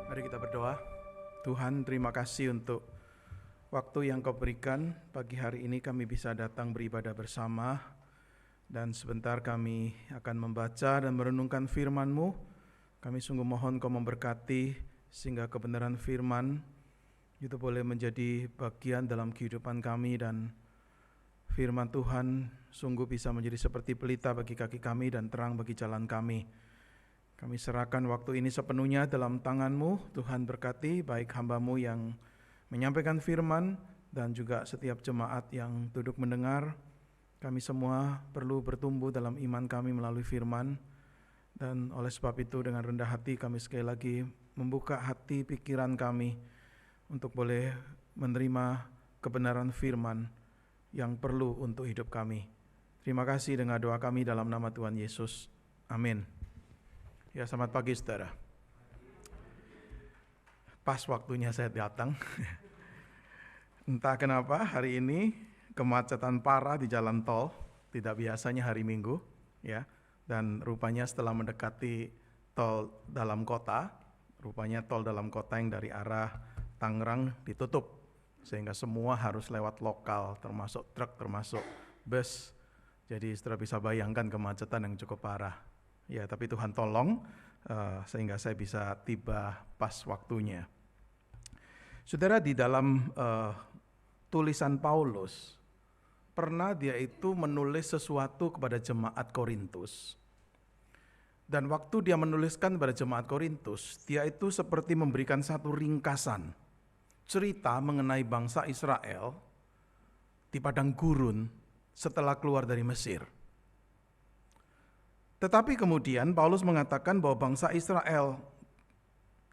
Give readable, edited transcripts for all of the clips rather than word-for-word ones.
Mari kita berdoa. Tuhan, terima kasih untuk waktu yang Kau berikan. Pagi hari ini kami bisa datang beribadah bersama, dan sebentar kami akan membaca dan merenungkan firman-Mu. Kami sungguh mohon Kau memberkati sehingga kebenaran firman itu boleh menjadi bagian dalam kehidupan kami, dan firman Tuhan sungguh bisa menjadi seperti pelita bagi kaki kami dan terang bagi jalan kami. Kami serahkan waktu ini sepenuhnya dalam tangan-Mu. Tuhan berkati baik hamba-Mu yang menyampaikan firman dan juga setiap jemaat yang duduk mendengar. Kami semua perlu bertumbuh dalam iman kami melalui firman, dan oleh sebab itu dengan rendah hati kami sekali lagi membuka hati pikiran kami untuk boleh menerima kebenaran firman yang perlu untuk hidup kami. Terima kasih dengan doa kami dalam nama Tuhan Yesus. Amin. Ya, selamat pagi saudara. Pas waktunya saya datang. Entah kenapa hari ini kemacetan parah di jalan tol, tidak biasanya hari Minggu, ya. Dan rupanya setelah mendekati tol dalam kota, rupanya tol dalam kota yang dari arah Tangerang ditutup, sehingga semua harus lewat lokal, termasuk truk, termasuk bus. Jadi saudara bisa bayangkan kemacetan yang cukup parah. Ya, tapi Tuhan tolong sehingga saya bisa tiba pas waktunya. Saudara, di dalam tulisan Paulus, pernah dia itu menulis sesuatu kepada jemaat Korintus. Dan waktu dia menuliskan kepada jemaat Korintus, dia itu seperti memberikan satu ringkasan cerita mengenai bangsa Israel di padang gurun setelah keluar dari Mesir. Tetapi kemudian Paulus mengatakan bahwa bangsa Israel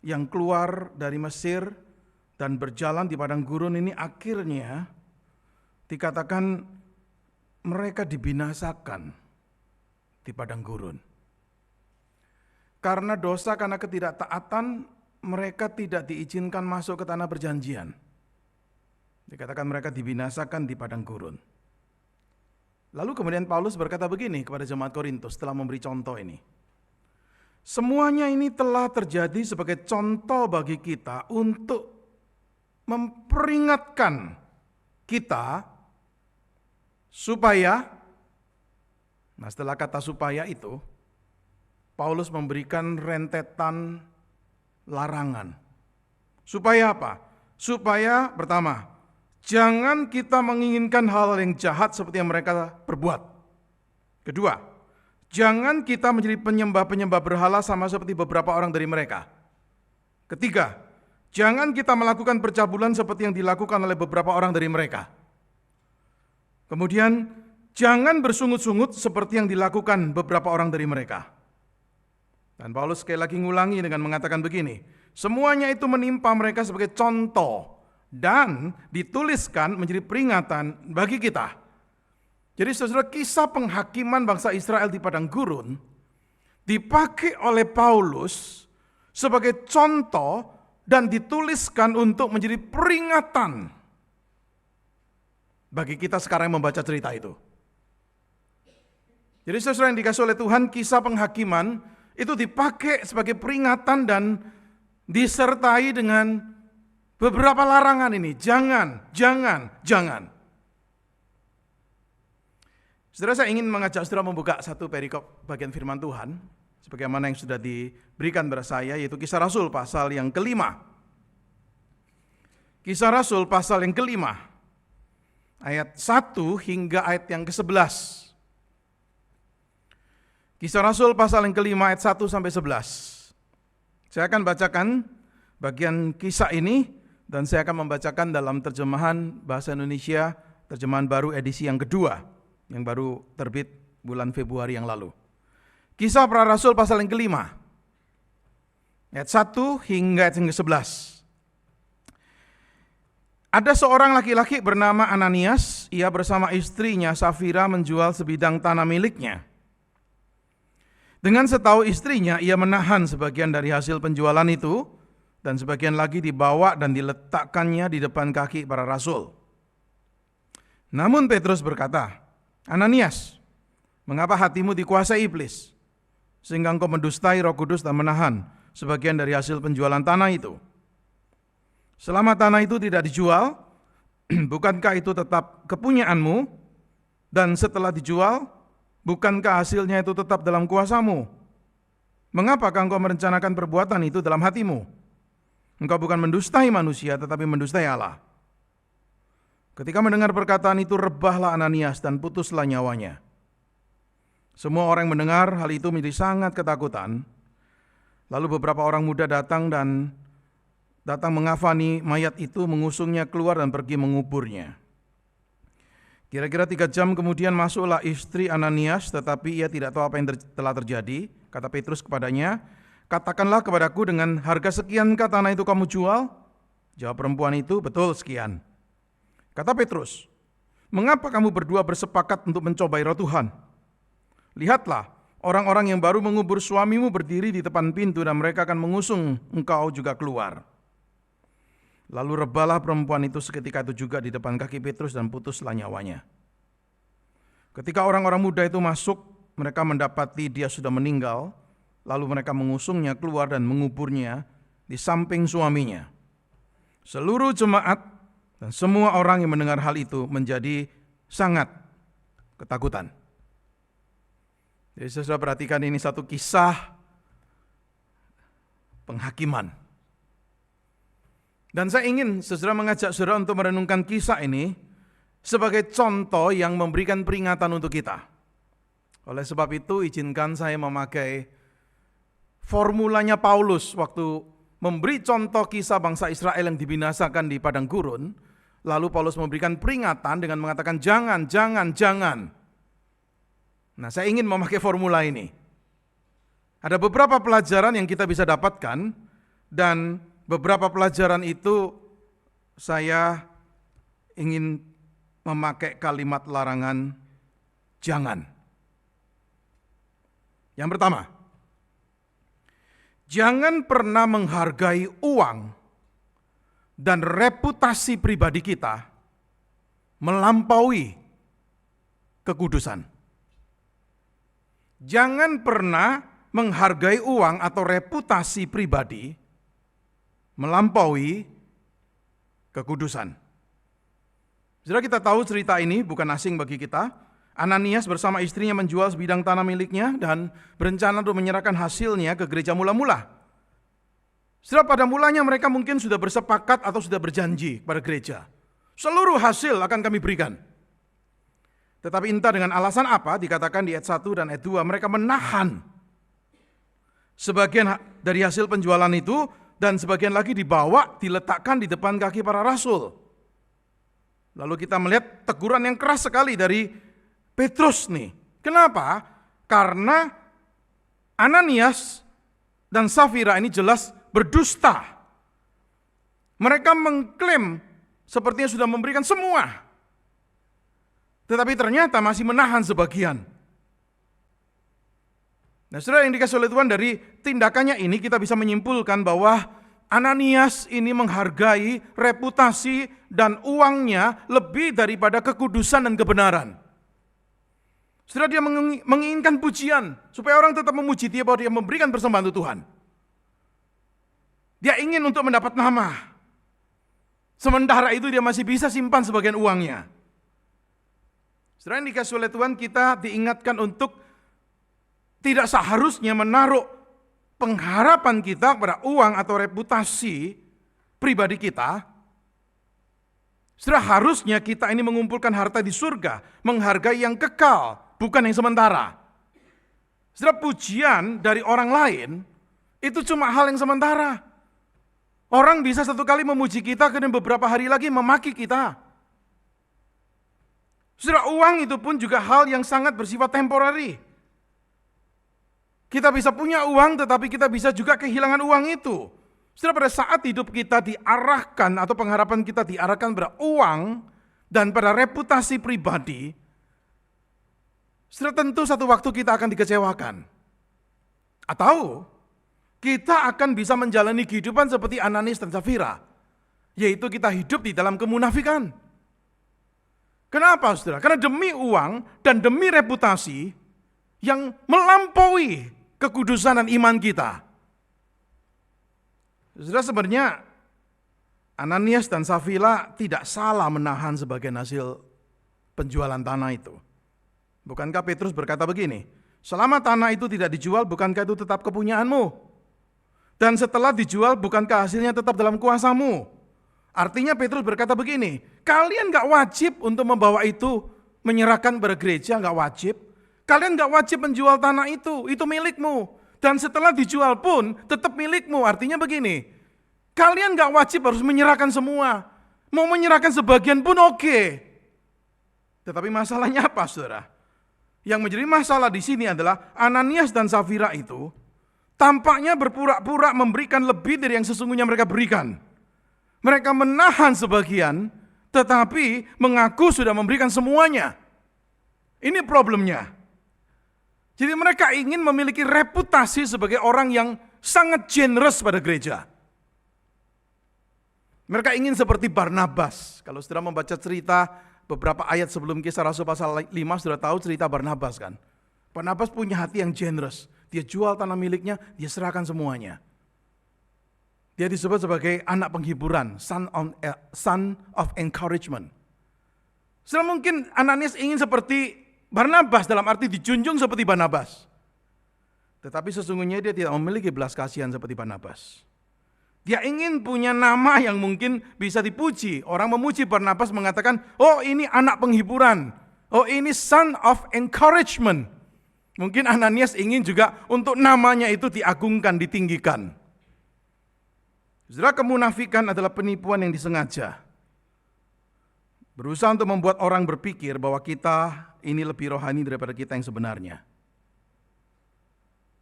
yang keluar dari Mesir dan berjalan di padang gurun ini akhirnya dikatakan mereka dibinasakan di padang gurun. Karena dosa, karena ketidaktaatan, mereka tidak diizinkan masuk ke tanah perjanjian. Dikatakan mereka dibinasakan di padang gurun. Lalu kemudian Paulus berkata begini kepada jemaat Korintus setelah memberi contoh ini. Semuanya ini telah terjadi sebagai contoh bagi kita untuk memperingatkan kita supaya, nah setelah kata supaya itu, Paulus memberikan rentetan larangan. Supaya apa? Supaya pertama, jangan kita menginginkan hal yang jahat seperti yang mereka perbuat. Kedua, jangan kita menjadi penyembah-penyembah berhala sama seperti beberapa orang dari mereka. Ketiga, jangan kita melakukan percabulan seperti yang dilakukan oleh beberapa orang dari mereka. Kemudian, jangan bersungut-sungut seperti yang dilakukan beberapa orang dari mereka. Dan Paulus sekali lagi ngulangi dengan mengatakan begini, semuanya itu menimpa mereka sebagai contoh dan dituliskan menjadi peringatan bagi kita. Jadi saudara, kisah penghakiman bangsa Israel di padang gurun dipakai oleh Paulus sebagai contoh dan dituliskan untuk menjadi peringatan bagi kita sekarang yang membaca cerita itu. Jadi saudara yang dikasih oleh Tuhan, kisah penghakiman itu dipakai sebagai peringatan dan disertai dengan beberapa larangan ini. Jangan. Saudara, saya ingin mengajak saudara membuka satu perikop bagian firman Tuhan, sebagaimana yang sudah diberikan kepada saya, yaitu Kisah Rasul pasal yang kelima. Kisah Rasul pasal yang kelima, ayat 1 hingga ayat yang ke-11. Kisah Rasul pasal yang kelima ayat 1 sampai 11. Saya akan bacakan bagian kisah ini, dan saya akan membacakan dalam terjemahan bahasa Indonesia, terjemahan baru edisi yang kedua, yang baru terbit bulan Februari yang lalu. Kisah para Rasul pasal yang kelima, ayat 1 hingga ayat yang ke-11. Ada seorang laki-laki bernama Ananias, ia bersama istrinya Safira menjual sebidang tanah miliknya. Dengan setahu istrinya, ia menahan sebagian dari hasil penjualan itu, dan sebagian lagi dibawa dan diletakkannya di depan kaki para rasul. Namun Petrus berkata, Ananias, mengapa hatimu dikuasai iblis, sehingga engkau mendustai Roh Kudus dan menahan sebagian dari hasil penjualan tanah itu. Selama tanah itu tidak dijual, bukankah itu tetap kepunyaanmu? Dan setelah dijual, bukankah hasilnya itu tetap dalam kuasamu? Mengapakah engkau merencanakan perbuatan itu dalam hatimu? Engkau bukan mendustai manusia, tetapi mendustai Allah. Ketika mendengar perkataan itu, rebahlah Ananias dan putuslah nyawanya. Semua orang yang mendengar hal itu menjadi sangat ketakutan. Lalu beberapa orang muda datang mengafani mayat itu, mengusungnya keluar dan pergi menguburnya. Kira-kira 3 jam kemudian masuklah istri Ananias, tetapi ia tidak tahu apa yang telah terjadi. Kata Petrus kepadanya, "Katakanlah kepadaku, dengan harga sekiankah tanah itu kamu jual?" Jawab perempuan itu, "Betul sekian." Kata Petrus, "Mengapa kamu berdua bersepakat untuk mencobai roh Tuhan? Lihatlah, orang-orang yang baru mengubur suamimu berdiri di depan pintu dan mereka akan mengusung engkau juga keluar." Lalu rebahlah perempuan itu seketika itu juga di depan kaki Petrus dan putuslah nyawanya. Ketika orang-orang muda itu masuk, mereka mendapati dia sudah meninggal. Lalu mereka mengusungnya keluar dan menguburnya di samping suaminya. Seluruh jemaat dan semua orang yang mendengar hal itu menjadi sangat ketakutan. Jadi saya sudah perhatikan, ini satu kisah penghakiman. Dan saya ingin saudara mengajak saudara untuk merenungkan kisah ini sebagai contoh yang memberikan peringatan untuk kita. Oleh sebab itu izinkan saya memakai formulanya Paulus waktu memberi contoh kisah bangsa Israel yang dibinasakan di padang gurun. Lalu Paulus memberikan peringatan dengan mengatakan jangan. Nah, saya ingin memakai formula ini. Ada beberapa pelajaran yang kita bisa dapatkan, dan beberapa pelajaran itu saya ingin memakai kalimat larangan jangan. Yang pertama, jangan pernah menghargai uang dan reputasi pribadi kita melampaui kekudusan. Jangan pernah menghargai uang atau reputasi pribadi melampaui kekudusan. Saudara, kita tahu cerita ini bukan asing bagi kita. Ananias bersama istrinya menjual sebidang tanah miliknya dan berencana untuk menyerahkan hasilnya ke gereja mula-mula. Setelah pada mulanya mereka mungkin sudah bersepakat atau sudah berjanji pada gereja, seluruh hasil akan kami berikan. Tetapi entah dengan alasan apa, dikatakan di ayat 1 dan ayat 2, mereka menahan sebagian dari hasil penjualan itu, dan sebagian lagi dibawa, diletakkan di depan kaki para rasul. Lalu kita melihat teguran yang keras sekali dari Petrus nih. Kenapa? Karena Ananias dan Safira ini jelas berdusta. Mereka mengklaim sepertinya sudah memberikan semua, tetapi ternyata masih menahan sebagian. Nah, saudara yang dikasih oleh Tuhan, dari tindakannya ini kita bisa menyimpulkan bahwa Ananias ini menghargai reputasi dan uangnya lebih daripada kekudusan dan kebenaran. Saudara, dia menginginkan pujian supaya orang tetap memuji dia bahwa dia memberikan persembahan untuk Tuhan. Dia ingin untuk mendapat nama. Sementara itu dia masih bisa simpan sebagian uangnya. Saudara yang dikasih oleh Tuhan, kita diingatkan untuk tidak seharusnya menaruh pengharapan kita pada uang atau reputasi pribadi kita. Saudara, harusnya kita ini mengumpulkan harta di surga, menghargai yang kekal, bukan yang sementara. Saudara, pujian dari orang lain itu cuma hal yang sementara. Orang bisa satu kali memuji kita, kemudian beberapa hari lagi memaki kita. Saudara, uang itu pun juga hal yang sangat bersifat temporary. Kita bisa punya uang, tetapi kita bisa juga kehilangan uang itu. Saudara, pada saat hidup kita diarahkan atau pengharapan kita diarahkan pada uang dan pada reputasi pribadi, saudara, tentu satu waktu kita akan dikecewakan. Atau kita akan bisa menjalani kehidupan seperti Ananias dan Safira, yaitu kita hidup di dalam kemunafikan. Kenapa, saudara? Karena demi uang dan demi reputasi yang melampaui kekudusan dan iman kita, Saudara, sebenarnya Ananias dan Safira tidak salah menahan sebagian hasil penjualan tanah itu. Bukankah Petrus berkata begini, selama tanah itu tidak dijual, bukankah itu tetap kepunyaanmu? Dan setelah dijual, bukankah hasilnya tetap dalam kuasamu? Artinya Petrus berkata begini, kalian gak wajib untuk membawa itu, menyerahkan kepada gereja, gak wajib. Kalian gak wajib menjual tanah itu milikmu. Dan setelah dijual pun tetap milikmu. Artinya begini, kalian gak wajib harus menyerahkan semua. Mau menyerahkan sebagian pun oke. Tetapi masalahnya apa, saudara? Yang menjadi masalah di sini adalah Ananias dan Safira itu tampaknya berpura-pura memberikan lebih dari yang sesungguhnya mereka berikan. Mereka menahan sebagian, tetapi mengaku sudah memberikan semuanya. Ini problemnya. Jadi mereka ingin memiliki reputasi sebagai orang yang sangat generous pada gereja. Mereka ingin seperti Barnabas. Kalau saudara membaca cerita beberapa ayat sebelum Kisah Rasul pasal 5, sudah tahu cerita Barnabas kan. Barnabas punya hati yang generous. Dia jual tanah miliknya, dia serahkan semuanya. Dia disebut sebagai anak penghiburan, son of encouragement. Saudara, mungkin Ananias ingin seperti Barnabas, dalam arti dijunjung seperti Barnabas. Tetapi sesungguhnya dia tidak memiliki belas kasihan seperti Barnabas. Dia ingin punya nama yang mungkin bisa dipuji. Orang memuji Barnabas mengatakan, oh ini anak penghiburan. Oh ini son of encouragement. Mungkin Ananias ingin juga untuk namanya itu diagungkan, ditinggikan. Saudara, kemunafikan adalah penipuan yang disengaja. Berusaha untuk membuat orang berpikir bahwa kita ini lebih rohani daripada kita yang sebenarnya.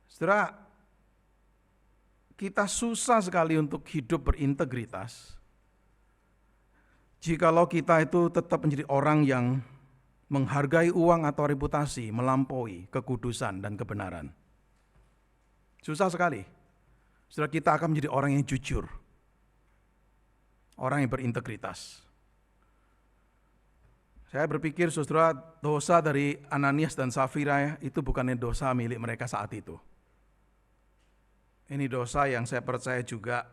Saudara, kita susah sekali untuk hidup berintegritas jikalau kita itu tetap menjadi orang yang menghargai uang atau reputasi melampaui kekudusan dan kebenaran. Susah sekali. Saudara, kita akan menjadi orang yang jujur, orang yang berintegritas. Saya berpikir, saudara, dosa dari Ananias dan Safira itu bukannya dosa milik mereka saat itu. Ini dosa yang saya percaya juga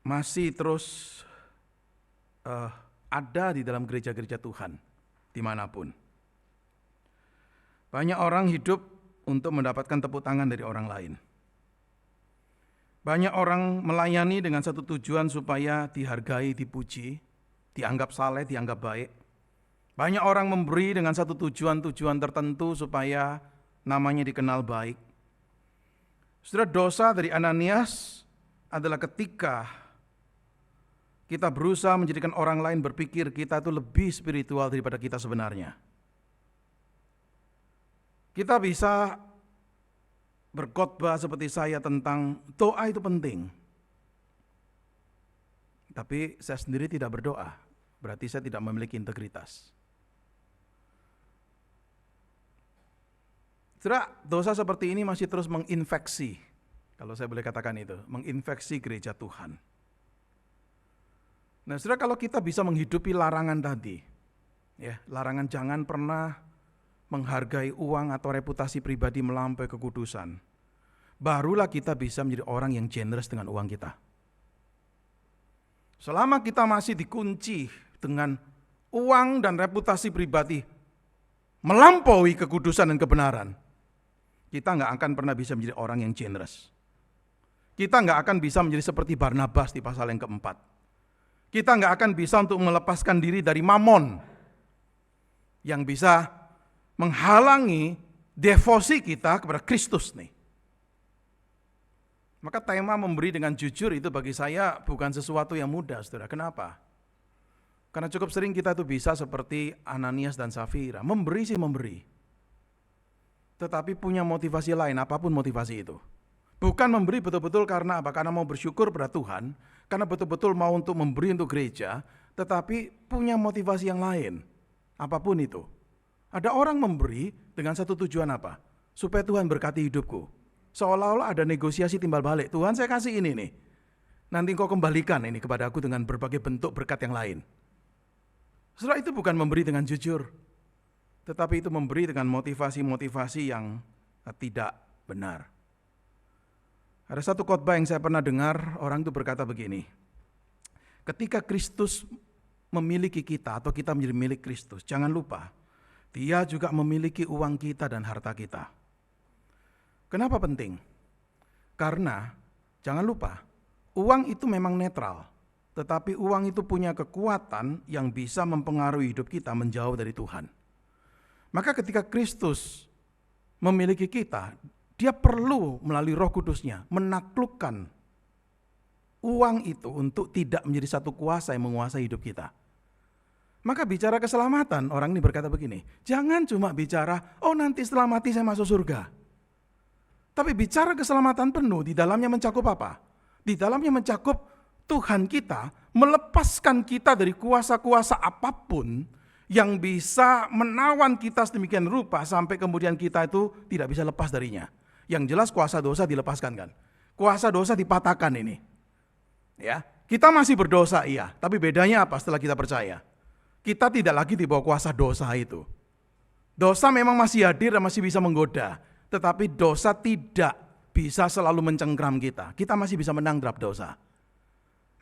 masih terus ada di dalam gereja-gereja Tuhan, dimanapun. Banyak orang hidup untuk mendapatkan tepuk tangan dari orang lain. Banyak orang melayani dengan satu tujuan supaya dihargai, dipuji, dianggap saleh, dianggap baik. Banyak orang memberi dengan satu tujuan tertentu supaya namanya dikenal baik. Saudara, dosa dari Ananias adalah ketika kita berusaha menjadikan orang lain berpikir kita itu lebih spiritual daripada kita sebenarnya. Kita bisa berkhotbah seperti saya tentang doa itu penting. Tapi saya sendiri tidak berdoa, berarti saya tidak memiliki integritas. Saudara, dosa seperti ini masih terus menginfeksi, kalau saya boleh katakan itu, menginfeksi gereja Tuhan. Nah, saudara, kalau kita bisa menghidupi larangan tadi, ya, larangan jangan pernah menghargai uang atau reputasi pribadi melampaui kekudusan, barulah kita bisa menjadi orang yang generous dengan uang kita. Selama kita masih dikunci dengan uang dan reputasi pribadi melampaui kekudusan dan kebenaran, kita nggak akan pernah bisa menjadi orang yang generous. Kita nggak akan bisa menjadi seperti Barnabas di pasal yang keempat. Kita nggak akan bisa untuk melepaskan diri dari mamon yang bisa menghalangi devosi kita kepada Kristus nih. Maka tema memberi dengan jujur itu bagi saya bukan sesuatu yang mudah, saudara. Kenapa? Karena cukup sering kita itu bisa seperti Ananias dan Safira, memberi sih memberi, tetapi punya motivasi lain, apapun motivasi itu. Bukan memberi betul-betul karena apa? Karena mau bersyukur pada Tuhan, karena betul-betul mau untuk memberi untuk gereja, tetapi punya motivasi yang lain, apapun itu. Ada orang memberi dengan satu tujuan apa? Supaya Tuhan berkati hidupku. Seolah-olah ada negosiasi timbal balik. Tuhan, saya kasih ini nih, nanti kau kembalikan ini kepada aku dengan berbagai bentuk berkat yang lain. Saudara, itu bukan memberi dengan jujur, tetapi itu memberi dengan motivasi-motivasi yang tidak benar. Ada satu khotbah yang saya pernah dengar, orang itu berkata begini, ketika Kristus memiliki kita atau kita menjadi milik Kristus, jangan lupa, Dia juga memiliki uang kita dan harta kita. Kenapa penting? Karena, jangan lupa, uang itu memang netral, tetapi uang itu punya kekuatan yang bisa mempengaruhi hidup kita menjauh dari Tuhan. Maka ketika Kristus memiliki kita, Dia perlu melalui Roh Kudus-Nya menaklukkan uang itu untuk tidak menjadi satu kuasa yang menguasai hidup kita. Maka bicara keselamatan, orang ini berkata begini, jangan cuma bicara, oh nanti setelah mati saya masuk surga. Tapi bicara keselamatan penuh, di dalamnya mencakup apa? Di dalamnya mencakup Tuhan kita melepaskan kita dari kuasa-kuasa apapun yang bisa menawan kita sedemikian rupa sampai kemudian kita itu tidak bisa lepas darinya. Yang jelas kuasa dosa dilepaskan kan? Kuasa dosa dipatahkan ini. Ya, kita masih berdosa iya, tapi bedanya apa setelah kita percaya? Kita tidak lagi di bawah kuasa dosa itu. Dosa memang masih hadir dan masih bisa menggoda, tetapi dosa tidak bisa selalu mencengkram kita. Kita masih bisa menang terhadap dosa.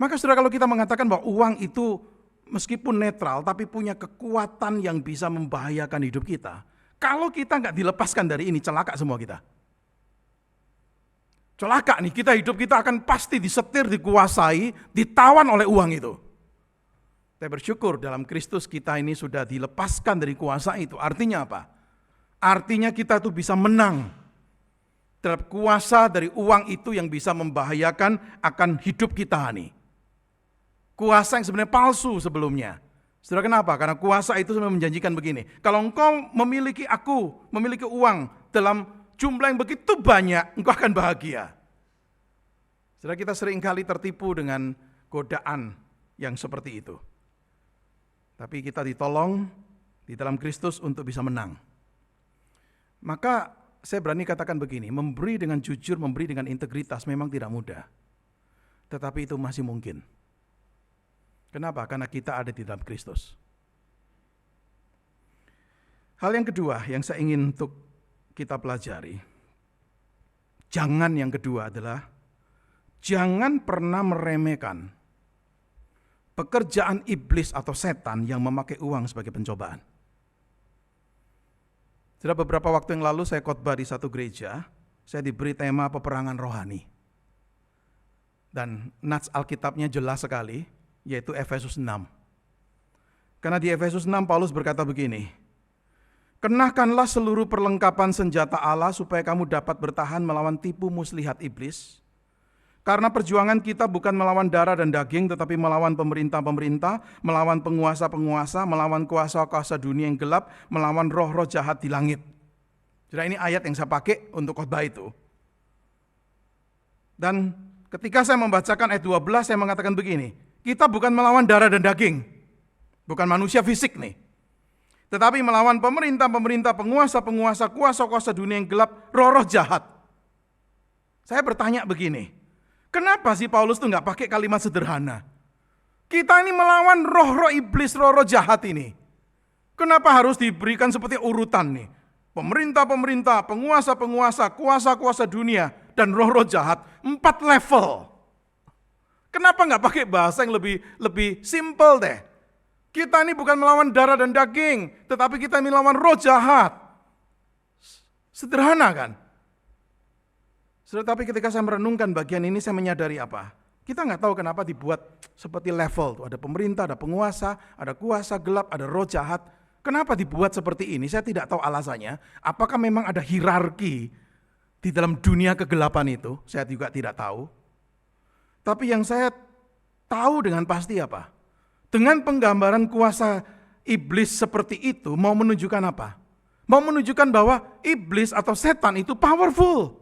Maka saudara, kalau kita mengatakan bahwa uang itu meskipun netral tapi punya kekuatan yang bisa membahayakan hidup kita, kalau kita nggak dilepaskan dari ini, celaka semua kita. Celaka nih, hidup kita akan pasti disetir, dikuasai, ditawan oleh uang itu. Saya bersyukur dalam Kristus kita ini sudah dilepaskan dari kuasa itu. Artinya apa? Artinya kita tuh bisa menang terhadap kuasa dari uang itu yang bisa membahayakan akan hidup kita nih. Kuasa yang sebenarnya palsu sebelumnya. Saudara, kenapa? Karena kuasa itu sebenarnya menjanjikan begini. Kalau engkau memiliki memiliki uang dalam jumlah yang begitu banyak, engkau akan bahagia. Saudara, kita seringkali tertipu dengan godaan yang seperti itu. Tapi kita ditolong di dalam Kristus untuk bisa menang. Maka saya berani katakan begini, memberi dengan jujur, memberi dengan integritas memang tidak mudah. Tetapi itu masih mungkin. Kenapa? Karena kita ada di dalam Kristus. Hal yang kedua yang saya ingin untuk kita pelajari, yang kedua adalah jangan pernah meremehkan pekerjaan iblis atau setan yang memakai uang sebagai pencobaan. Sudah beberapa waktu yang lalu saya khotbah di satu gereja, saya diberi tema peperangan rohani. Dan nats Alkitabnya jelas sekali, yaitu Efesus 6. Karena di Efesus 6 Paulus berkata begini, kenakanlah seluruh perlengkapan senjata Allah supaya kamu dapat bertahan melawan tipu muslihat iblis. Karena perjuangan kita bukan melawan darah dan daging, tetapi melawan pemerintah-pemerintah, melawan penguasa-penguasa, melawan kuasa-kuasa dunia yang gelap, melawan roh-roh jahat di langit. Jadi ini ayat yang saya pakai untuk khotbah itu. Dan ketika saya membacakan ayat 12, saya mengatakan begini, kita bukan melawan darah dan daging, bukan manusia fisik nih. Tetapi melawan pemerintah-pemerintah, penguasa-penguasa, kuasa-kuasa dunia yang gelap, roh-roh jahat. Saya bertanya begini, kenapa sih Paulus tuh nggak pakai kalimat sederhana? Kita ini melawan roh-roh iblis, roh-roh jahat ini. Kenapa harus diberikan seperti urutan nih? Pemerintah-pemerintah, penguasa-penguasa, kuasa-kuasa dunia, dan roh-roh jahat. 4 level. Kenapa nggak pakai bahasa yang lebih simple deh? Kita ini bukan melawan darah dan daging, tetapi kita melawan roh jahat. Sederhana kan? Tapi ketika saya merenungkan bagian ini, saya menyadari apa? Kita nggak tahu kenapa dibuat seperti level. Ada pemerintah, ada penguasa, ada kuasa gelap, ada roh jahat. Kenapa dibuat seperti ini? Saya tidak tahu alasannya. Apakah memang ada hierarki di dalam dunia kegelapan itu? Saya juga tidak tahu. Tapi yang saya tahu dengan pasti apa? Dengan penggambaran kuasa iblis seperti itu mau menunjukkan apa? Mau menunjukkan bahwa iblis atau setan itu powerful.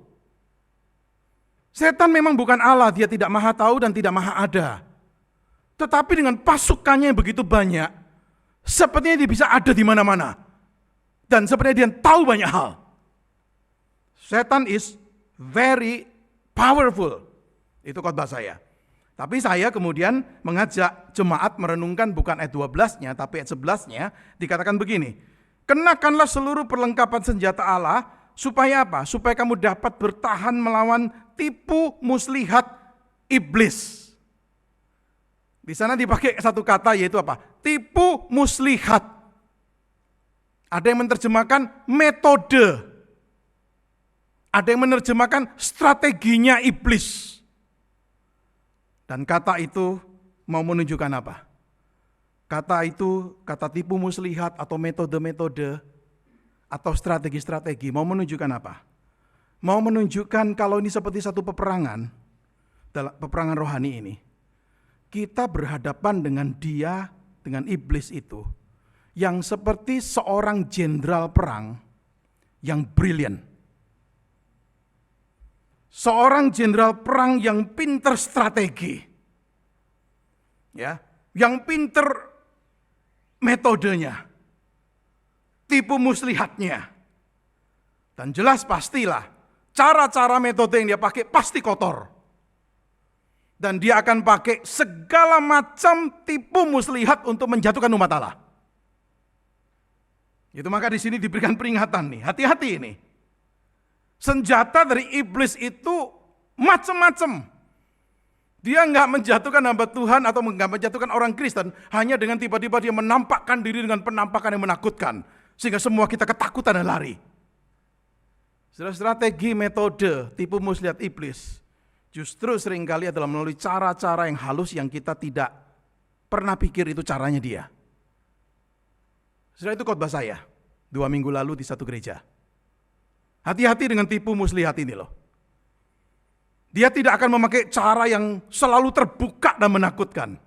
Setan memang bukan Allah, dia tidak maha tahu dan tidak maha ada. Tetapi dengan pasukannya yang begitu banyak, sepertinya dia bisa ada di mana-mana. Dan sepertinya dia tahu banyak hal. Setan is very powerful. Itu khotbah saya. Tapi saya kemudian mengajak jemaat merenungkan bukan ayat 12-nya, tapi ayat 11-nya, dikatakan begini, kenakanlah seluruh perlengkapan senjata Allah, supaya apa? Supaya kamu dapat bertahan melawan tipu muslihat iblis. Di sana dipakai satu kata yaitu apa? Tipu muslihat. Ada yang menerjemahkan metode. Ada yang menerjemahkan strateginya iblis. Dan kata itu mau menunjukkan apa? Kata itu, kata tipu muslihat atau metode-metode atau strategi-strategi mau menunjukkan apa? Mau menunjukkan kalau ini seperti satu peperangan, dalam peperangan rohani ini. Kita berhadapan dengan dia, dengan iblis itu, yang seperti seorang jenderal perang yang brilian. Seorang jenderal perang yang pinter strategi. Ya, yang pinter metodenya. Tipu muslihatnya. Dan jelas pastilah cara-cara metode yang dia pakai pasti kotor. Dan dia akan pakai segala macam tipu muslihat untuk menjatuhkan umat Allah. Itu maka di sini diberikan peringatan nih, hati-hati ini. Senjata dari iblis itu macam-macam. Dia nggak menjatuhkan hamba Tuhan atau nggak menjatuhkan orang Kristen hanya dengan tiba-tiba dia menampakkan diri dengan penampakan yang menakutkan. Sehingga semua kita ketakutan dan lari. Strategi metode tipu muslihat iblis justru seringkali adalah melalui cara-cara yang halus yang kita tidak pernah pikir itu caranya dia. Setelah itu khotbah saya 2 minggu lalu di satu gereja. Hati-hati dengan tipu muslihat ini loh. Dia tidak akan memakai cara yang selalu terbuka dan menakutkan.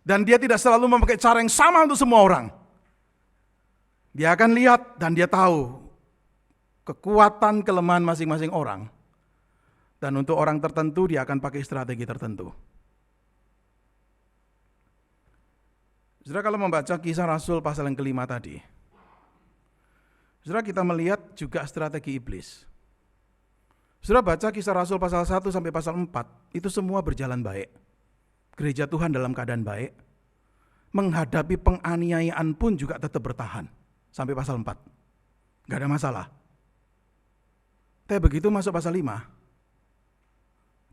Dan dia tidak selalu memakai cara yang sama untuk semua orang. Dia akan lihat dan dia tahu kekuatan kelemahan masing-masing orang. Dan untuk orang tertentu dia akan pakai strategi tertentu. Saudara kalau membaca Kisah Rasul pasal yang kelima tadi, saudara kita melihat juga strategi iblis. Saudara baca Kisah Rasul pasal 1 sampai pasal 4, itu semua berjalan baik. Gereja Tuhan dalam keadaan baik. Menghadapi penganiayaan pun juga tetap bertahan. Sampai pasal 4. Gak ada masalah. Tapi begitu masuk pasal 5,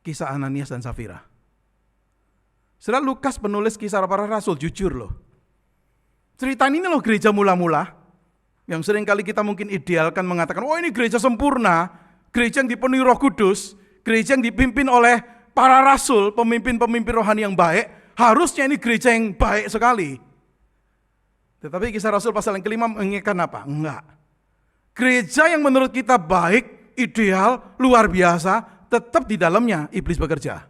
kisah Ananias dan Safira. Saudara Lukas penulis Kisah Para Rasul, jujur loh. Cerita ini loh gereja mula-mula, yang seringkali kita mungkin idealkan mengatakan, oh ini gereja sempurna, gereja yang dipenuhi Roh Kudus, gereja yang dipimpin oleh para rasul, pemimpin-pemimpin rohani yang baik, harusnya ini gereja yang baik sekali. Tetapi Kisah Rasul pasal yang kelima mengingatkan apa? Enggak. Gereja yang menurut kita baik, ideal, luar biasa, tetap di dalamnya iblis bekerja.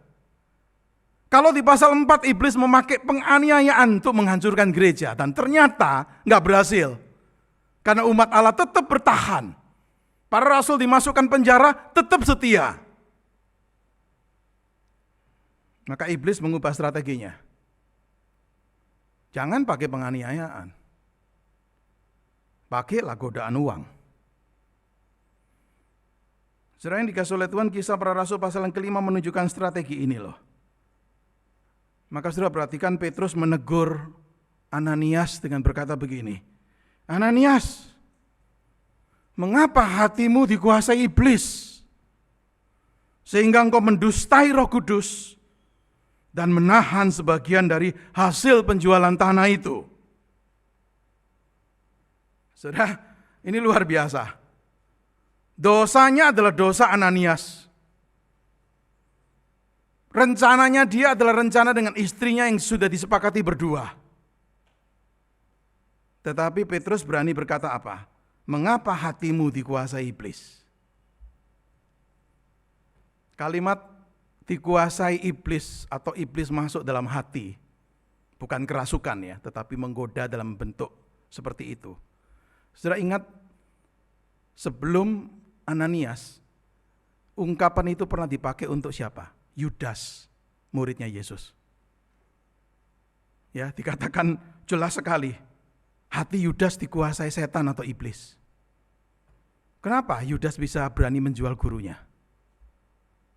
Kalau di pasal 4 iblis memakai penganiayaan untuk menghancurkan gereja dan ternyata nggak berhasil. Karena umat Allah tetap bertahan. Para rasul dimasukkan penjara tetap setia. Maka iblis mengubah strateginya. Jangan pakai penganiayaan. Pakailah godaan uang. Saudara yang dikasih oleh Tuhan, Kisah Para Rasul pasal yang kelima menunjukkan strategi ini loh. Maka saudara perhatikan Petrus menegur Ananias dengan berkata begini, Ananias, mengapa hatimu dikuasai iblis? Sehingga engkau mendustai Roh Kudus dan menahan sebagian dari hasil penjualan tanah itu. Saudara, ini luar biasa. Dosanya adalah dosa Ananias. Rencananya dia adalah rencana dengan istrinya yang sudah disepakati berdua. Tetapi Petrus berani berkata apa? Mengapa hatimu dikuasai iblis? Kalimat dikuasai iblis atau iblis masuk dalam hati. Bukan kerasukan ya, tetapi menggoda dalam bentuk seperti itu. Saudara ingat sebelum Ananias, ungkapan itu pernah dipakai untuk siapa? Yudas, muridnya Yesus. Ya, dikatakan jelas sekali, hati Yudas dikuasai setan atau iblis. Kenapa Yudas bisa berani menjual gurunya?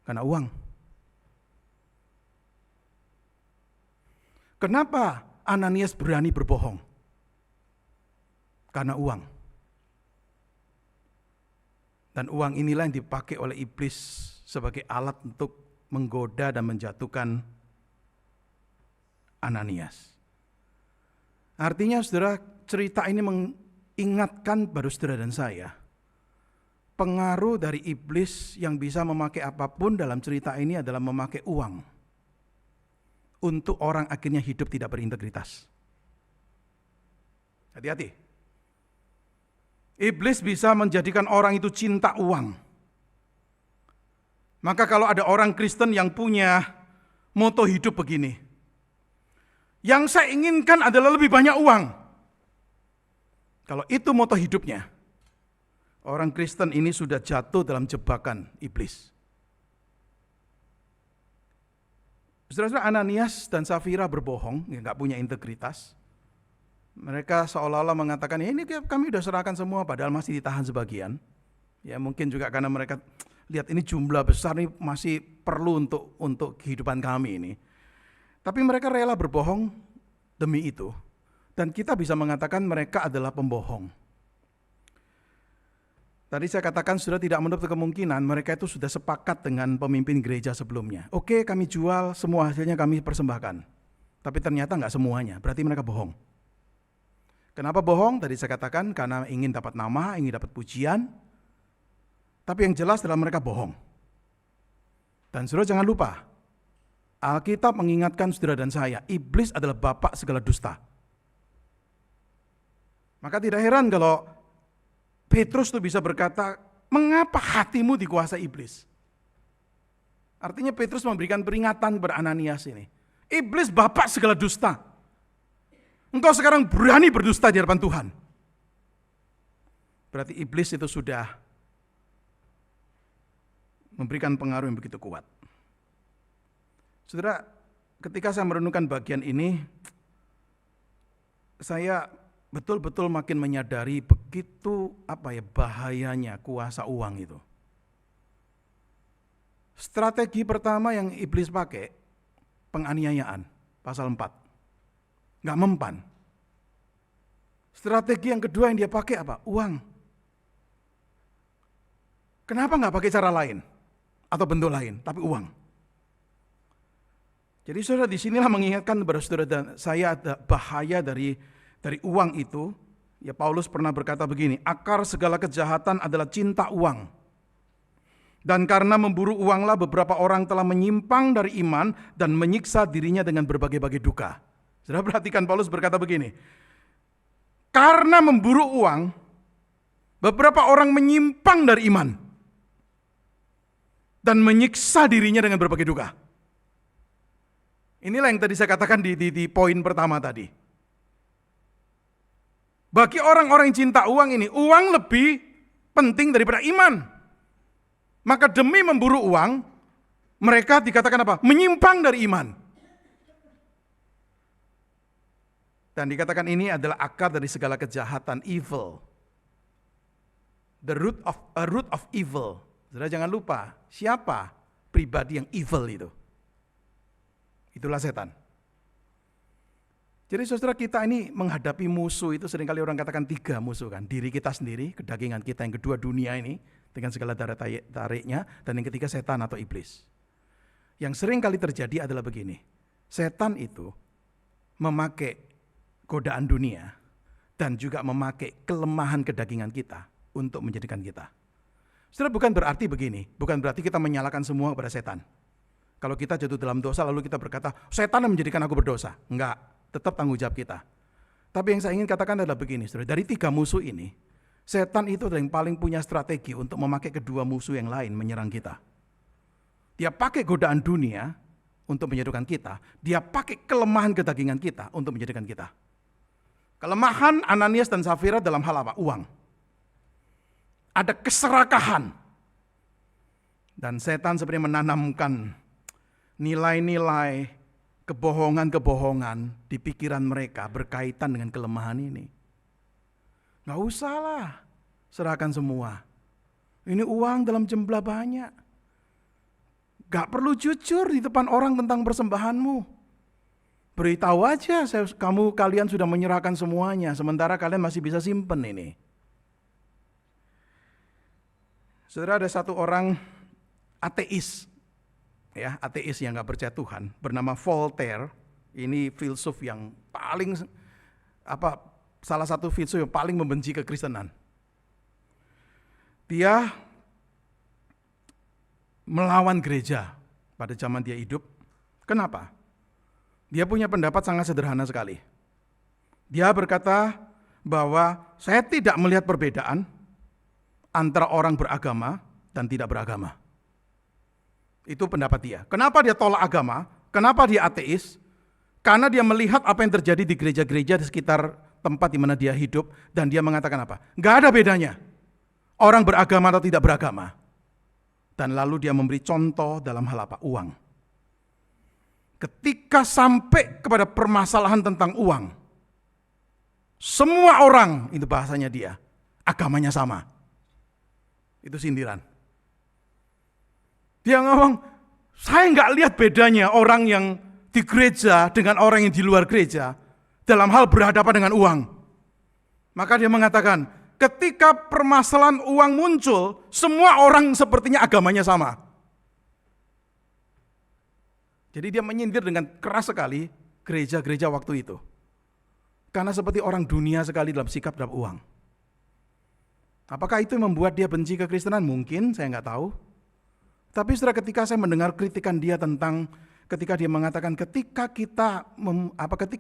Karena uang. Kenapa Ananias berani berbohong? Karena uang. Dan uang inilah yang dipakai oleh iblis sebagai alat untuk menggoda dan menjatuhkan Ananias. Artinya saudara, cerita ini mengingatkan pada saudara dan saya, pengaruh dari iblis yang bisa memakai apapun dalam cerita ini adalah memakai uang untuk orang akhirnya hidup tidak berintegritas. Hati-hati. Iblis bisa menjadikan orang itu cinta uang. Maka kalau ada orang Kristen yang punya moto hidup begini, yang saya inginkan adalah lebih banyak uang. Kalau itu moto hidupnya, orang Kristen ini sudah jatuh dalam jebakan iblis. Saudara-saudara, Ananias dan Safira berbohong, nggak punya integritas. Mereka seolah-olah mengatakan, ini kami sudah serahkan semua, padahal masih ditahan sebagian. Ya mungkin juga karena mereka lihat ini jumlah besar ini masih perlu untuk kehidupan kami ini. Tapi mereka rela berbohong demi itu. Dan kita bisa mengatakan mereka adalah pembohong. Tadi saya katakan sudah tidak menutup kemungkinan mereka itu sudah sepakat dengan pemimpin gereja sebelumnya. Oke, kami jual, semua hasilnya kami persembahkan. Tapi ternyata enggak semuanya, berarti mereka bohong. Kenapa bohong? Tadi saya katakan karena ingin dapat nama, ingin dapat pujian. Tapi yang jelas adalah mereka bohong. Dan saudara jangan lupa, Alkitab mengingatkan saudara dan saya, iblis adalah bapak segala dusta. Maka tidak heran kalau Petrus tuh bisa berkata, mengapa hatimu dikuasai iblis? Artinya Petrus memberikan peringatan kepada Ananias ini. Iblis bapak segala dusta. Engkau sekarang berani berdusta di hadapan Tuhan. Berarti iblis itu sudah memberikan pengaruh yang begitu kuat. Saudara, ketika saya merenungkan bagian ini, saya betul-betul makin menyadari begitu bahayanya kuasa uang itu. Strategi pertama yang iblis pakai, penganiayaan, pasal 4. Nggak mempan. Strategi yang kedua yang dia pakai apa? Uang. Kenapa nggak pakai cara lain? Atau bentuk lain, tapi uang. Jadi saudara, disinilah mengingatkan kepada saudara dan saya ada bahaya dari uang itu. Ya Paulus pernah berkata begini, akar segala kejahatan adalah cinta uang. Dan karena memburu uanglah beberapa orang telah menyimpang dari iman dan menyiksa dirinya dengan berbagai-bagai duka. Saudara perhatikan, Paulus berkata begini, karena memburu uang, beberapa orang menyimpang dari iman dan menyiksa dirinya dengan berbagai duka. Inilah yang tadi saya katakan di poin pertama tadi. Bagi orang-orang yang cinta uang ini, uang lebih penting daripada iman. Maka demi memburu uang, mereka dikatakan apa? Menyimpang dari iman. Dan dikatakan ini adalah akar dari segala kejahatan, evil. A root of evil. Saudara jangan lupa, siapa pribadi yang evil itu? Itulah setan. Jadi saudara, kita ini menghadapi musuh itu seringkali orang katakan 3 musuh kan. Diri kita sendiri, kedagingan kita, yang kedua dunia ini dengan segala daya tariknya, dan yang ketiga setan atau iblis. Yang sering kali terjadi adalah begini, setan itu memakai godaan dunia dan juga memakai kelemahan kedagingan kita untuk menjadikan kita. Saudara, bukan berarti begini, bukan berarti kita menyalahkan semua kepada setan. Kalau kita jatuh dalam dosa lalu kita berkata, setan yang menjadikan aku berdosa. Enggak, tetap tanggung jawab kita. Tapi yang saya ingin katakan adalah begini, saudara, dari 3 musuh ini, setan itu adalah yang paling punya strategi untuk memakai kedua musuh yang lain menyerang kita. Dia pakai godaan dunia untuk menjatuhkan kita, dia pakai kelemahan kedagingan kita untuk menjadikan kita. Kelemahan Ananias dan Safira dalam hal apa? Uang. Ada keserakahan. Dan setan seperti menanamkan nilai-nilai kebohongan-kebohongan di pikiran mereka berkaitan dengan kelemahan ini. Gak usahlah, serahkan semua. Ini uang dalam jumlah banyak. Gak perlu jujur di depan orang tentang persembahanmu. Beritahu aja, kalian sudah menyerahkan semuanya, sementara kalian masih bisa simpen ini. Saudara, ada satu orang ateis, ya, ateis yang nggak percaya Tuhan, bernama Voltaire. Ini filsuf yang paling salah satu filsuf yang paling membenci kekristenan. Dia melawan gereja pada zaman dia hidup. Kenapa? Dia punya pendapat sangat sederhana sekali. Dia berkata bahwa saya tidak melihat perbedaan antara orang beragama dan tidak beragama. Itu pendapat dia. Kenapa dia tolak agama? Kenapa dia ateis? Karena dia melihat apa yang terjadi di gereja-gereja di sekitar tempat di mana dia hidup, dan dia mengatakan apa? Gak ada bedanya orang beragama atau tidak beragama. Dan lalu dia memberi contoh dalam hal apa? Uang. Ketika sampai kepada permasalahan tentang uang, semua orang, itu bahasanya dia, agamanya sama. Itu sindiran. Dia ngomong, saya nggak lihat bedanya orang yang di gereja dengan orang yang di luar gereja dalam hal berhadapan dengan uang. Maka dia mengatakan, ketika permasalahan uang muncul, semua orang sepertinya agamanya sama. Jadi dia menyindir dengan keras sekali gereja-gereja waktu itu. Karena seperti orang dunia sekali dalam sikap terhadap uang. Apakah itu membuat dia benci kekristenan? Mungkin, saya nggak tahu. Tapi setelah ketika saya mendengar kritikan dia tentang ketika dia mengatakan ketika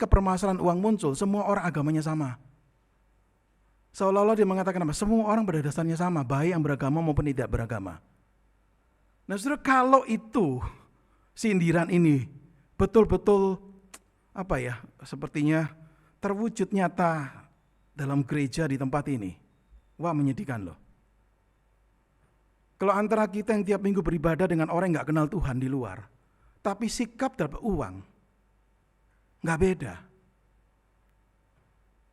permasalahan uang muncul, semua orang agamanya sama. Seolah-olah dia mengatakan apa? Semua orang pada dasarnya sama, baik yang beragama maupun tidak beragama. Nah, saudara, kalau itu sindiran ini betul-betul sepertinya terwujud nyata dalam gereja di tempat ini, wah, menyedihkan loh. Kalau antara kita yang tiap minggu beribadah dengan orang yang gak kenal Tuhan di luar, tapi sikap terhadap uang gak beda.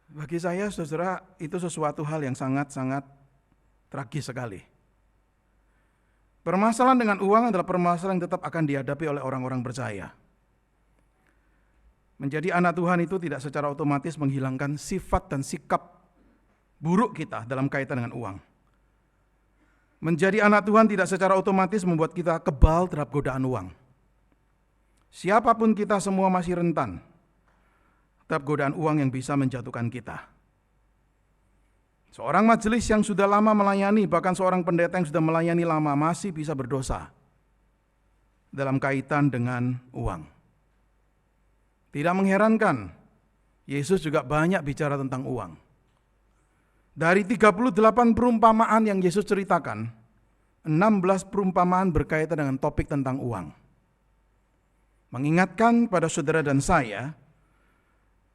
Bagi saya, saudara, itu sesuatu hal yang sangat-sangat tragis sekali. Permasalahan dengan uang adalah permasalahan yang tetap akan dihadapi oleh orang-orang percaya. Menjadi anak Tuhan itu tidak secara otomatis menghilangkan sifat dan sikap buruk kita dalam kaitan dengan uang. Menjadi anak Tuhan tidak secara otomatis membuat kita kebal terhadap godaan uang. Siapapun kita semua masih rentan terhadap godaan uang yang bisa menjatuhkan kita. Seorang majelis yang sudah lama melayani, bahkan seorang pendeta yang sudah melayani lama, masih bisa berdosa dalam kaitan dengan uang. Tidak mengherankan, Yesus juga banyak bicara tentang uang. Dari 38 perumpamaan yang Yesus ceritakan, 16 perumpamaan berkaitan dengan topik tentang uang. Mengingatkan pada saudara dan saya,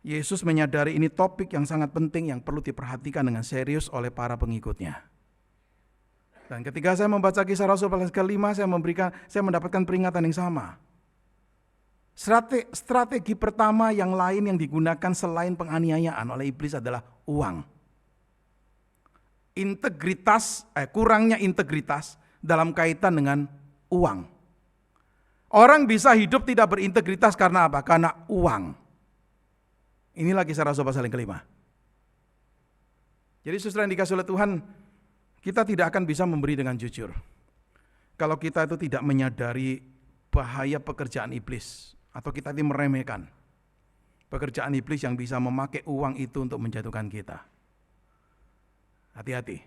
Yesus menyadari ini topik yang sangat penting yang perlu diperhatikan dengan serius oleh para pengikutnya. Dan ketika saya membaca Kisah Rasul pasal ke-5, saya mendapatkan peringatan yang sama. Strategi pertama yang lain yang digunakan selain penganiayaan oleh iblis adalah uang. Kurangnya integritas dalam kaitan dengan uang. Orang bisa hidup tidak berintegritas karena apa? Karena uang. Inilah Kisah Rasul pasal yang ke-5. Jadi saudara yang dikasihi oleh Tuhan, kita tidak akan bisa memberi dengan jujur kalau kita itu tidak menyadari bahaya pekerjaan iblis, atau kita itu meremehkan pekerjaan iblis yang bisa memakai uang itu untuk menjatuhkan kita. Hati-hati,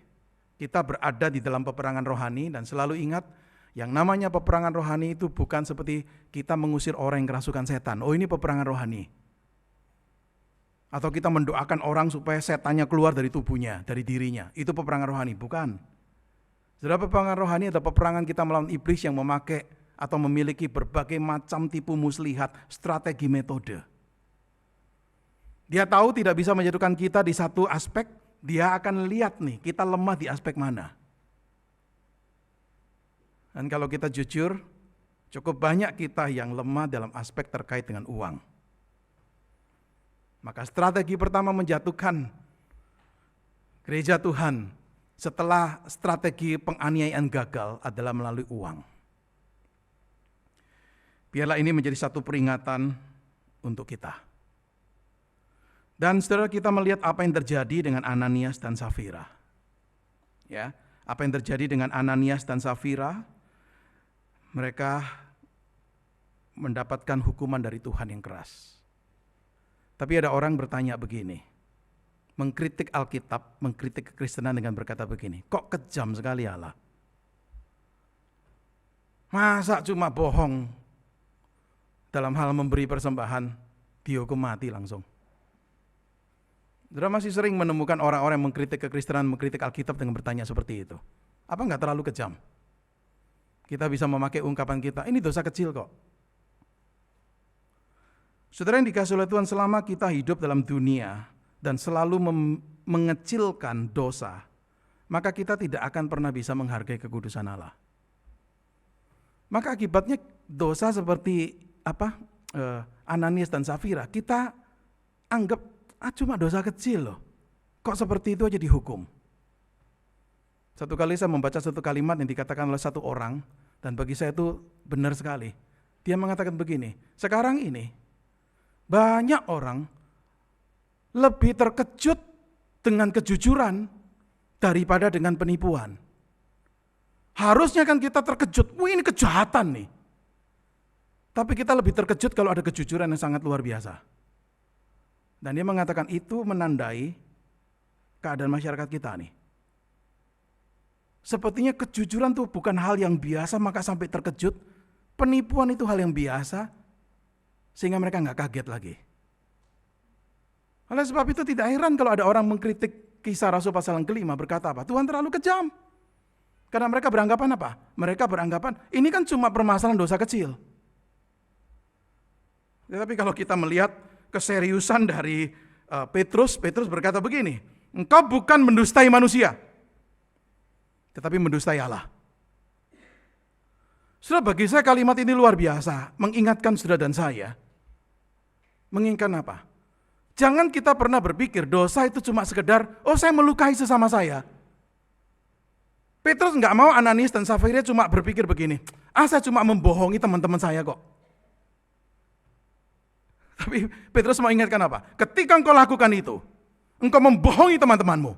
kita berada di dalam peperangan rohani, dan selalu ingat yang namanya peperangan rohani itu bukan seperti kita mengusir orang yang kerasukan setan. Oh, ini peperangan rohani. Atau kita mendoakan orang supaya setannya keluar dari tubuhnya, dari dirinya. Itu peperangan rohani, bukan. Saudara, peperangan rohani adalah peperangan kita melawan iblis yang memakai atau memiliki berbagai macam tipu muslihat, strategi, metode. Dia tahu tidak bisa menjatuhkan kita di satu aspek, dia akan lihat nih, kita lemah di aspek mana. Dan kalau kita jujur, cukup banyak kita yang lemah dalam aspek terkait dengan uang. Maka strategi pertama menjatuhkan gereja Tuhan setelah strategi penganiayaan gagal adalah melalui uang. Biarlah ini menjadi satu peringatan untuk kita. Dan saudara, kita melihat apa yang terjadi dengan Ananias dan Safira. Ya, apa yang terjadi dengan Ananias dan Safira? mereka mendapatkan hukuman dari Tuhan yang keras. Tapi ada orang bertanya begini, mengkritik Alkitab, mengkritik kekristenan dengan berkata begini, kok kejam sekali Allah? Masa cuma bohong dalam hal memberi persembahan dihukum mati langsung? Saudara masih sering menemukan orang-orang yang mengkritik kekristenan, mengkritik Alkitab dengan bertanya seperti itu. Apa enggak terlalu kejam? Kita bisa memakai ungkapan kita, ini dosa kecil kok. Saudara yang dikasihi oleh Tuhan, selama kita hidup dalam dunia dan selalu mengecilkan dosa, maka kita tidak akan pernah bisa menghargai kekudusan Allah. Maka akibatnya dosa seperti Ananias dan Safira, kita anggap cuma dosa kecil loh. Kok seperti itu aja dihukum? Satu kali saya membaca satu kalimat yang dikatakan oleh satu orang, dan bagi saya itu benar sekali. Dia mengatakan begini, sekarang ini banyak orang lebih terkejut dengan kejujuran daripada dengan penipuan. Harusnya kan kita terkejut, wih ini kejahatan nih. Tapi kita lebih terkejut kalau ada kejujuran yang sangat luar biasa. Dan dia mengatakan itu menandai keadaan masyarakat kita nih. Sepertinya kejujuran itu bukan hal yang biasa, maka sampai terkejut. Penipuan itu hal yang biasa, sehingga mereka nggak kaget lagi. Oleh sebab itu tidak heran kalau ada orang mengkritik Kisah Rasul pasal yang ke-5 berkata apa? Tuhan terlalu kejam. Karena mereka beranggapan apa? Mereka beranggapan ini kan cuma permasalahan dosa kecil. Tetapi kalau kita melihat keseriusan dari Petrus berkata begini, engkau bukan mendustai manusia, tetapi mendustai Allah. Saudara, bagi saya kalimat ini luar biasa, mengingatkan saudara dan saya. Mengingatkan apa? Jangan kita pernah berpikir dosa itu cuma sekedar, saya melukai sesama saya. Petrus enggak mau Ananias dan Safira cuma berpikir begini, saya cuma membohongi teman-teman saya kok. Tapi Petrus mau ingatkan apa? Ketika engkau lakukan itu, engkau membohongi teman-temanmu.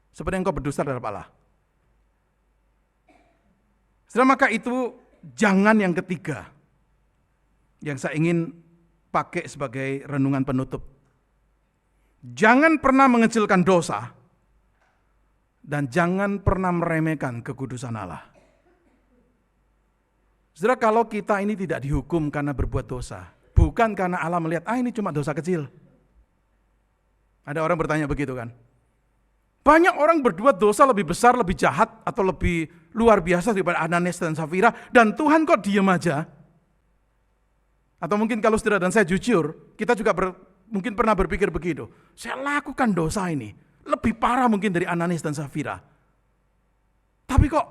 Seperti engkau berdusta terhadap Allah. Setelah maka itu jangan yang ketiga yang saya ingin pakai sebagai renungan penutup. Jangan pernah mengecilkan dosa dan jangan pernah meremehkan kekudusan Allah. Saudara, kalau kita ini tidak dihukum karena berbuat dosa, bukan karena Allah melihat, ini cuma dosa kecil. Ada orang bertanya begitu kan? Banyak orang berbuat dosa lebih besar, lebih jahat, atau lebih luar biasa daripada Ananias dan Safira, dan Tuhan kok diam aja? Atau mungkin kalau saudara dan saya jujur, kita juga mungkin pernah berpikir begitu. Saya lakukan dosa ini, lebih parah mungkin dari Ananias dan Safira. Tapi kok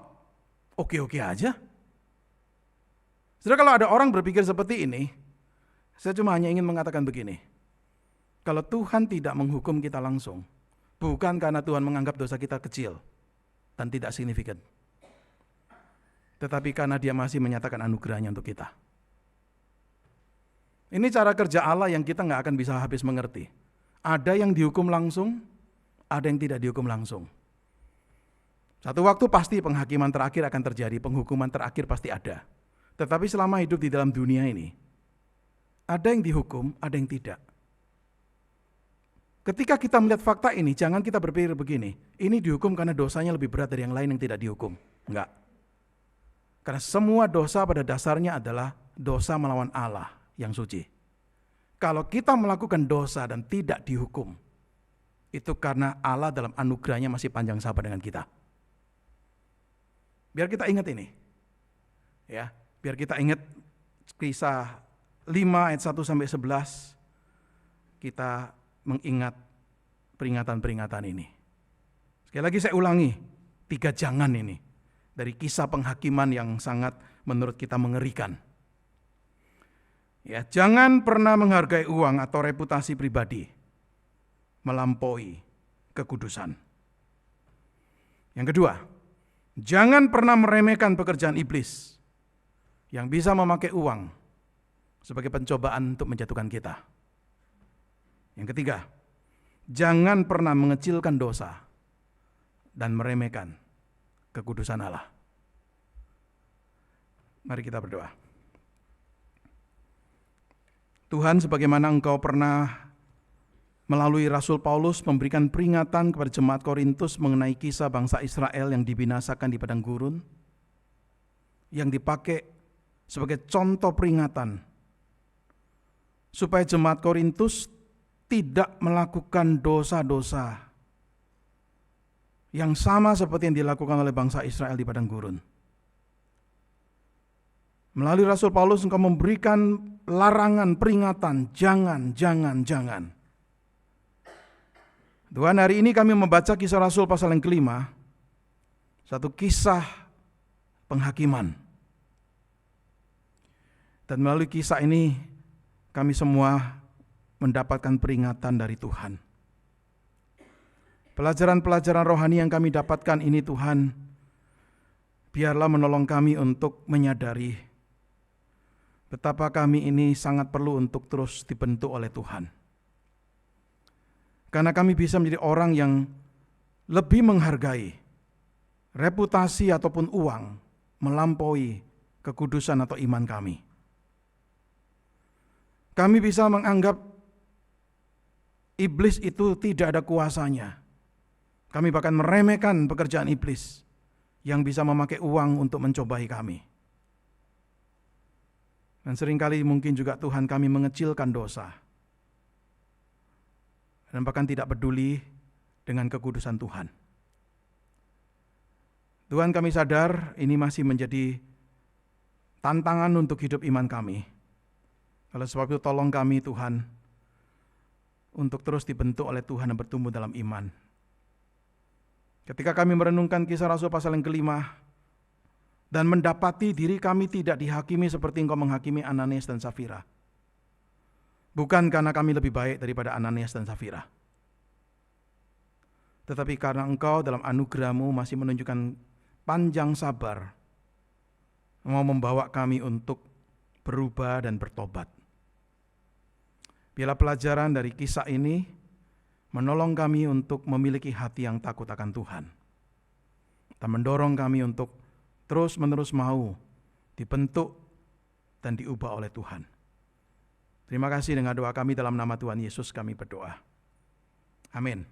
oke-oke aja? Saudara, kalau ada orang berpikir seperti ini, saya cuma hanya ingin mengatakan begini. Kalau Tuhan tidak menghukum kita langsung, bukan karena Tuhan menganggap dosa kita kecil dan tidak signifikan, tetapi karena Dia masih menyatakan anugerahnya untuk kita. Ini cara kerja Allah yang kita nggak akan bisa habis mengerti. Ada yang dihukum langsung, ada yang tidak dihukum langsung. Satu waktu pasti penghakiman terakhir akan terjadi, penghukuman terakhir pasti ada. Tetapi selama hidup di dalam dunia ini, ada yang dihukum, ada yang tidak. Ketika kita melihat fakta ini, jangan kita berpikir begini, ini dihukum karena dosanya lebih berat dari yang lain yang tidak dihukum. Enggak. Karena semua dosa pada dasarnya adalah dosa melawan Allah yang suci. Kalau kita melakukan dosa dan tidak dihukum, itu karena Allah dalam anugerahnya masih panjang sabar dengan kita. Biar kita ingat ini. Ya, biar kita ingat Kisah 5 ayat 1 sampai 11. Kita mengingat peringatan-peringatan ini. Sekali lagi saya ulangi, 3 jangan ini dari kisah penghakiman yang sangat menurut kita mengerikan. Ya, jangan pernah menghargai uang atau reputasi pribadi melampaui kekudusan. Yang kedua, jangan pernah meremehkan pekerjaan iblis yang bisa memakai uang sebagai pencobaan untuk menjatuhkan kita. Yang ketiga, jangan pernah mengecilkan dosa dan meremehkan kekudusan Allah. Mari kita berdoa. Tuhan, sebagaimana Engkau pernah melalui Rasul Paulus memberikan peringatan kepada jemaat Korintus mengenai kisah bangsa Israel yang dibinasakan di padang gurun, yang dipakai sebagai contoh peringatan supaya jemaat Korintus tidak melakukan dosa-dosa yang sama seperti yang dilakukan oleh bangsa Israel di padang gurun. Melalui Rasul Paulus Engkau memberikan larangan, peringatan, jangan. Tuhan, hari ini kami membaca kisah Rasul pasal yang kelima, satu kisah penghakiman. Dan melalui kisah ini kami semua mendapatkan peringatan dari Tuhan. Pelajaran-pelajaran rohani yang kami dapatkan ini Tuhan, biarlah menolong kami untuk menyadari betapa kami ini sangat perlu untuk terus dibentuk oleh Tuhan. Karena kami bisa menjadi orang yang lebih menghargai reputasi ataupun uang melampaui kekudusan atau iman kami. Kami bisa menganggap iblis itu tidak ada kuasanya. Kami bahkan meremehkan pekerjaan iblis yang bisa memakai uang untuk mencobai kami. Dan seringkali mungkin juga Tuhan kami mengecilkan dosa. Dan bahkan tidak peduli dengan kekudusan Tuhan. Tuhan, kami sadar ini masih menjadi tantangan untuk hidup iman kami. Oleh sebab itu tolong kami Tuhan untuk terus dibentuk oleh Tuhan dan bertumbuh dalam iman. Ketika kami merenungkan kisah Rasul pasal yang kelima, dan mendapati diri kami tidak dihakimi seperti Engkau menghakimi Ananias dan Safira. Bukan karena kami lebih baik daripada Ananias dan Safira, tetapi karena Engkau dalam anugerah-Mu masih menunjukkan panjang sabar, mau membawa kami untuk berubah dan bertobat. Biarlah pelajaran dari kisah ini menolong kami untuk memiliki hati yang takut akan Tuhan, dan mendorong kami untuk terus-menerus mau dibentuk dan diubah oleh Tuhan. Terima kasih dengan doa kami dalam nama Tuhan Yesus kami berdoa. Amin.